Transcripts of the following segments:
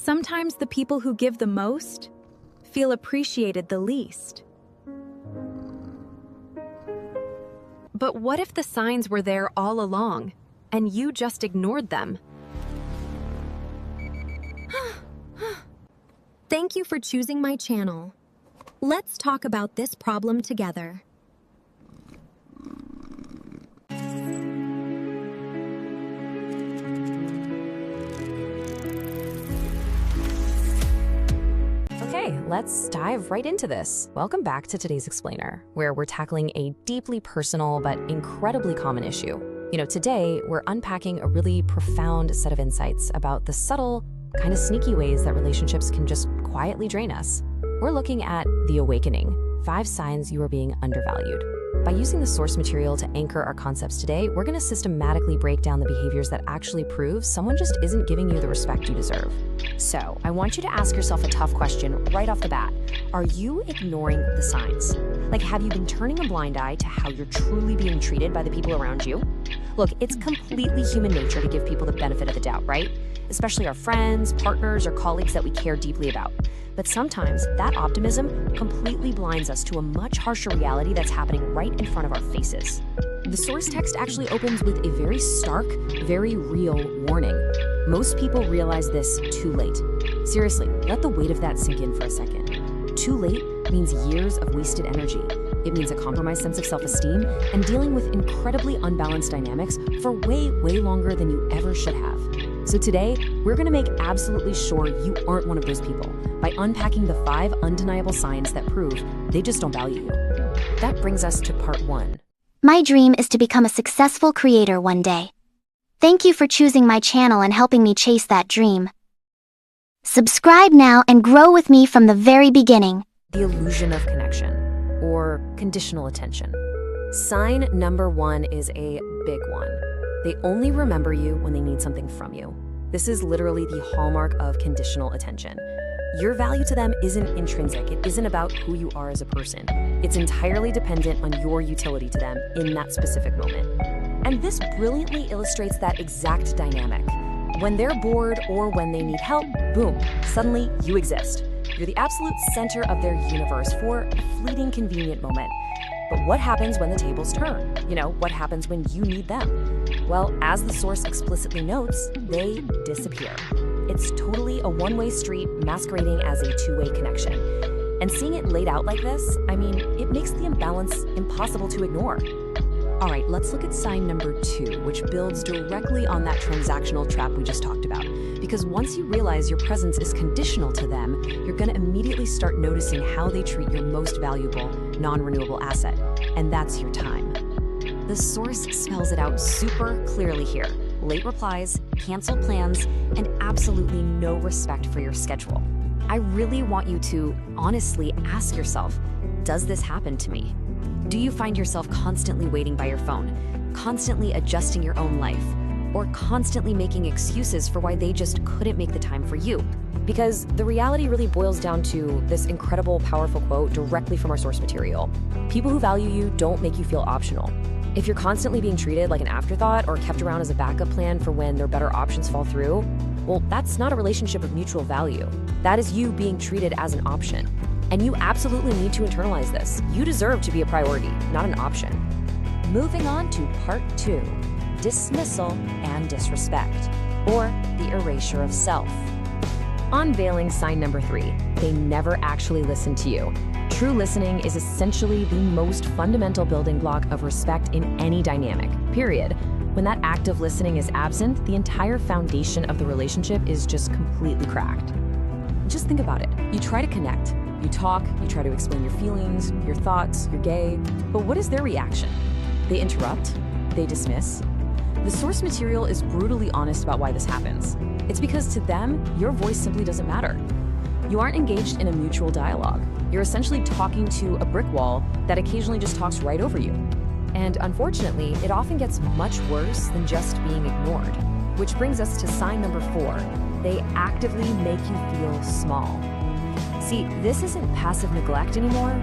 Sometimes the people who give the most feel appreciated the least. But what if the signs were there all along, and you just ignored them? Thank you for choosing my channel. Let's talk about this problem together. Okay, let's dive right into this. Welcome back to today's Explainer, where we're tackling a deeply personal but incredibly common issue. Today we're unpacking a really profound set of insights about the subtle, kind of sneaky ways that relationships can just quietly drain us. We're looking at the awakening, 5 signs you are being undervalued. By using the source material to anchor our concepts today, we're going to systematically break down the behaviors that actually prove someone just isn't giving you the respect you deserve. So, I want you to ask yourself a tough question right off the bat. Are you ignoring the signs? Like, have you been turning a blind eye to how you're truly being treated by the people around you? Look, it's completely human nature to give people the benefit of the doubt, right? Especially our friends, partners, or colleagues that we care deeply about. But sometimes that optimism completely blinds us to a much harsher reality that's happening right in front of our faces. The source text actually opens with a very stark, very real warning. Most people realize this too late. Seriously, let the weight of that sink in for a second. Too late means years of wasted energy. It means a compromised sense of self-esteem and dealing with incredibly unbalanced dynamics for way, way longer than you ever should have. So today, we're going to make absolutely sure you aren't one of those people by unpacking the 5 undeniable signs that prove they just don't value you. That brings us to part 1. My dream is to become a successful creator one day. Thank you for choosing my channel and helping me chase that dream. Subscribe now and grow with me from the very beginning. The illusion of connection, or conditional attention. Sign number 1 is a big one. They only remember you when they need something from you. This is literally the hallmark of conditional attention. Your value to them isn't intrinsic. It isn't about who you are as a person. It's entirely dependent on your utility to them in that specific moment. And this brilliantly illustrates that exact dynamic. When they're bored or when they need help, boom, suddenly you exist. You're the absolute center of their universe for a fleeting, convenient moment. But what happens when the tables turn? What happens when you need them? Well, as the source explicitly notes, they disappear. It's totally a one-way street masquerading as a two-way connection. And seeing it laid out like this, it makes the imbalance impossible to ignore. All right, let's look at sign number 2, which builds directly on that transactional trap we just talked about. Because once you realize your presence is conditional to them, you're going to immediately start noticing how they treat your most valuable, non-renewable asset, and that's your time. The source spells it out super clearly here. Late replies, canceled plans, and absolutely no respect for your schedule. I really want you to honestly ask yourself, does this happen to me? Do you find yourself constantly waiting by your phone, constantly adjusting your own life, or constantly making excuses for why they just couldn't make the time for you? Because the reality really boils down to this incredible, powerful quote directly from our source material. People who value you don't make you feel optional. If you're constantly being treated like an afterthought or kept around as a backup plan for when their better options fall through, well, that's not a relationship of mutual value. That is you being treated as an option. And you absolutely need to internalize this. You deserve to be a priority, not an option. Moving on to part 2, dismissal and disrespect, or the erasure of self. Unveiling sign number 3, they never actually listen to you. True listening is essentially the most fundamental building block of respect in any dynamic, period. When that act of listening is absent, the entire foundation of the relationship is just completely cracked. Just think about it. You try to connect. You talk, you try to explain your feelings, your thoughts, you're gay, but what is their reaction? They interrupt, they dismiss. The source material is brutally honest about why this happens. It's because to them, your voice simply doesn't matter. You aren't engaged in a mutual dialogue. You're essentially talking to a brick wall that occasionally just talks right over you. And unfortunately, it often gets much worse than just being ignored. Which brings us to sign number 4. They actively make you feel small. See, this isn't passive neglect anymore.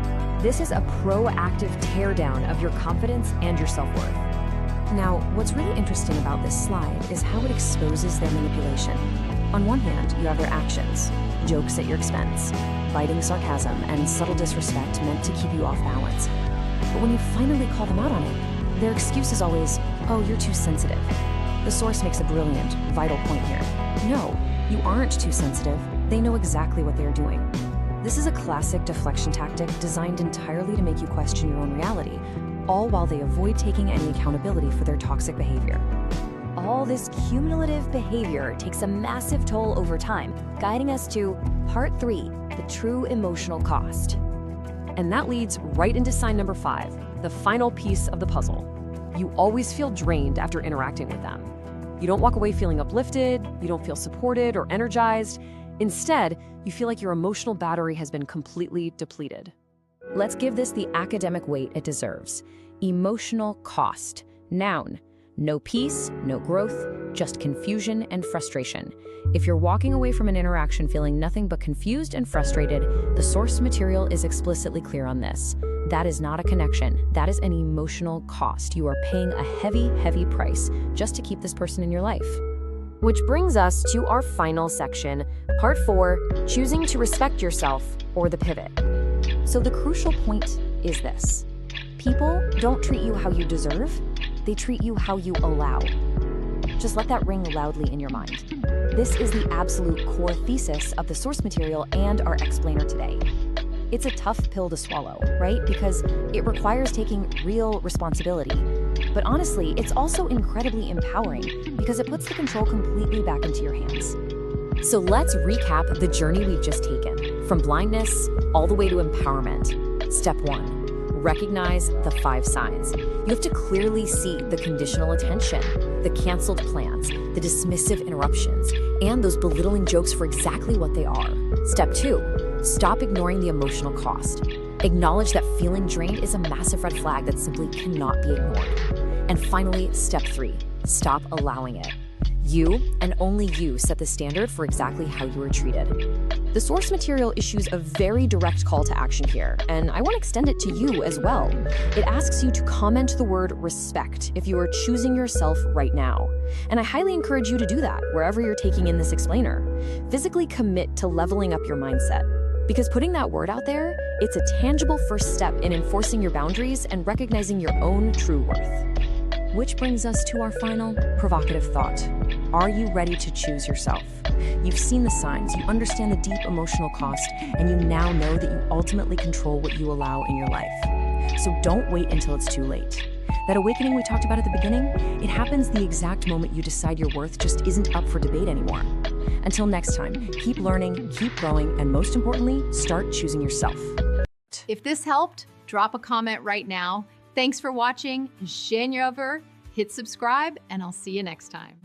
This is a proactive teardown of your confidence and your self-worth. Now, what's really interesting about this slide is how it exposes their manipulation. On one hand, you have their actions, jokes at your expense, biting sarcasm, and subtle disrespect meant to keep you off balance. But when you finally call them out on it, their excuse is always, "Oh, you're too sensitive." The source makes a brilliant, vital point here. No, you aren't too sensitive. They know exactly what they're doing. This is a classic deflection tactic designed entirely to make you question your own reality, all while they avoid taking any accountability for their toxic behavior. All this cumulative behavior takes a massive toll over time, guiding us to Part 3, the true emotional cost. And that leads right into sign number 5, the final piece of the puzzle. You always feel drained after interacting with them. You don't walk away feeling uplifted, you don't feel supported or energized. Instead, you feel like your emotional battery has been completely depleted. Let's give this the academic weight it deserves. Emotional cost. Noun. No peace, no growth, just confusion and frustration. If you're walking away from an interaction feeling nothing but confused and frustrated, the source material is explicitly clear on this. That is not a connection. That is an emotional cost. You are paying a heavy, heavy price just to keep this person in your life. Which brings us to our final section, Part 4, choosing to respect yourself, or the pivot. So the crucial point is this. People don't treat you how you deserve, they treat you how you allow. Just let that ring loudly in your mind. This is the absolute core thesis of the source material and our explainer today. It's a tough pill to swallow, right? Because it requires taking real responsibility. But honestly, it's also incredibly empowering because it puts the control completely back into your hands. So let's recap the journey we've just taken, from blindness all the way to empowerment. Step 1. Recognize the 5 signs. You have to clearly see the conditional attention, the canceled plans, the dismissive interruptions, and those belittling jokes for exactly what they are. Step 2. Stop ignoring the emotional cost. Acknowledge that feeling drained is a massive red flag that simply cannot be ignored. And finally, step 3. Stop allowing it. You, and only you, set the standard for exactly how you are treated. The source material issues a very direct call to action here, and I want to extend it to you as well. It asks you to comment the word respect if you are choosing yourself right now. And I highly encourage you to do that wherever you're taking in this explainer. Physically commit to leveling up your mindset. Because putting that word out there, it's a tangible first step in enforcing your boundaries and recognizing your own true worth. Which brings us to our final provocative thought. Are you ready to choose yourself? You've seen the signs, you understand the deep emotional cost, and you now know that you ultimately control what you allow in your life. So don't wait until it's too late. That awakening we talked about at the beginning, it happens the exact moment you decide your worth just isn't up for debate anymore. Until next time, keep learning, keep growing, and most importantly, start choosing yourself. If this helped, drop a comment right now. Thanks for watching. Dzień dobry, hit subscribe, and I'll see you next time.